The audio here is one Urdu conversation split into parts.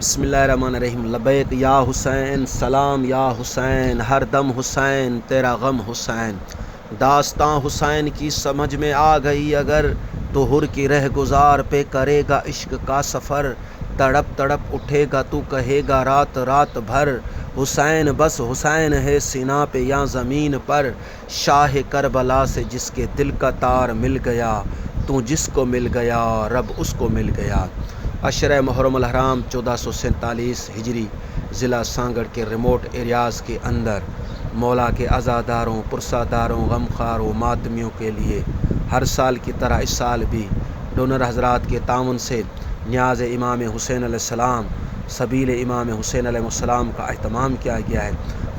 بسم اللہ الرحمن الرحیم۔ لبیک یا حسین، سلام یا حسین، ہر دم حسین تیرا غم حسین۔ داستاں حسین کی سمجھ میں آ گئی اگر تو ہر کی رہ گزار پہ کرے گا عشق کا سفر۔ تڑپ تڑپ اٹھے گا تو کہے گا رات رات بھر، حسین بس حسین ہے سینا پہ یا زمین پر۔ شاہ کربلا سے جس کے دل کا تار مل گیا، تو جس کو مل گیا رب اس کو مل گیا۔ عشرہ محرم الحرام 1447 ہجری، ضلع سانگڑ کے ریموٹ ایریاز کے اندر مولا کے عزاداروں، پرساداروں، غمخواروں، ماتمیوں کے لیے ہر سال کی طرح اس سال بھی ڈونر حضرات کے تعاون سے نیاز امام حسین علیہ السلام، سبیل امام حسین علیہ السلام کا اہتمام کیا گیا ہے۔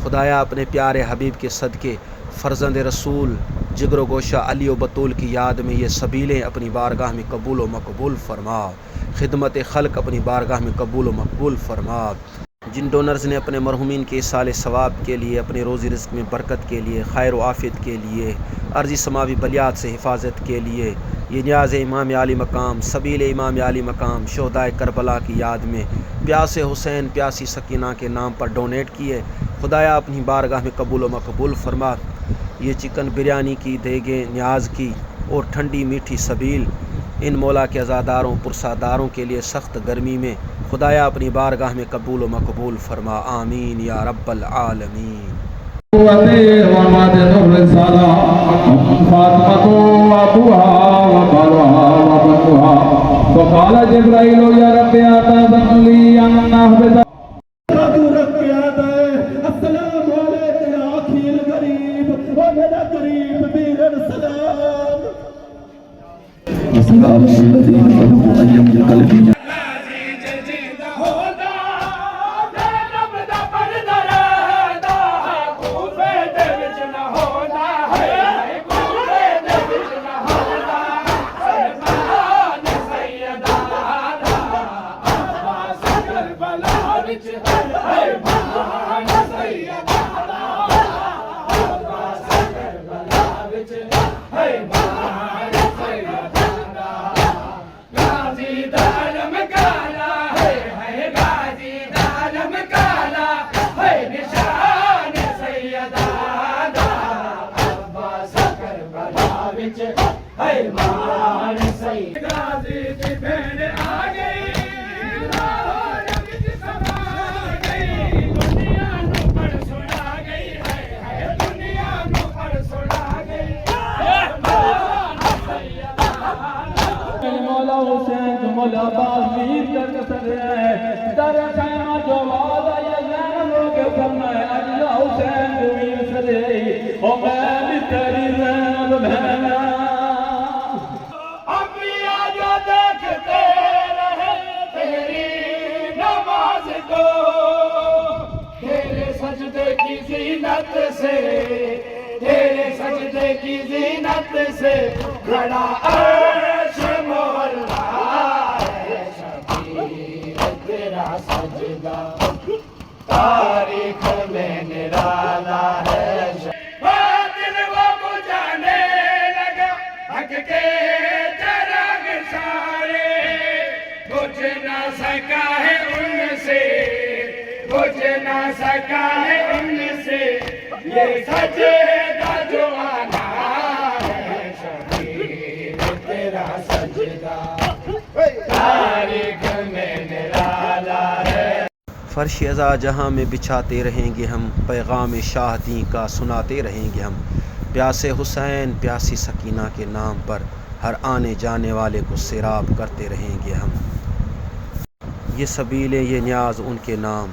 خدایا اپنے پیارے حبیب کے صدقے فرزند رسول جگر و گوشہ علی و بطول کی یاد میں یہ سبیلیں اپنی بارگاہ میں قبول و مقبول فرما، خدمت خلق اپنی بارگاہ میں قبول و مقبول فرما۔ جن ڈونرز نے اپنے مرحومین کے ایصال ثواب کے لیے، اپنے روزی رزق میں برکت کے لیے، خیر و عافیت کے لیے، عرضی سماوی بلیات سے حفاظت کے لیے یہ نیاز امام عالی مقام، سبیل امام عالی مقام، شہدائے کربلا کی یاد میں پیاسے حسین پیاسی سکینہ کے نام پر ڈونیٹ کیے، خدایا اپنی بارگاہ میں قبول و مقبول فرما۔ یہ چکن بریانی کی دیگیں نیاز کی اور ٹھنڈی میٹھی سبیل ان مولا کے عزاداروں، پرساداروں کے لیے سخت گرمی میں خدایا اپنی بارگاہ میں قبول و مقبول فرما، آمین یا رب العالمین۔ تیرے سجدے کی زینت سے کھڑا عرش مولا ہے، شبیر تیرا سجدہ تاریخ میں نرالا ہے۔ دل وہ بجھانے لگا حق کے چراغ سارے، بجھ نہ سکا ہے ان سے، بجھ نہ سکا ہے ان سے یہ سجدہ جو آنا ہے، شبیر تیرا سجدہ تاریخ میں نرالا ہے۔ فرش ازا جہاں میں بچھاتے رہیں گے ہم، پیغام شاہدیں کا سناتے رہیں گے ہم، پیاسے حسین پیاسی سکینہ کے نام پر ہر آنے جانے والے کو سیراب کرتے رہیں گے ہم۔ یہ سبیلیں یہ نیاز ان کے نام،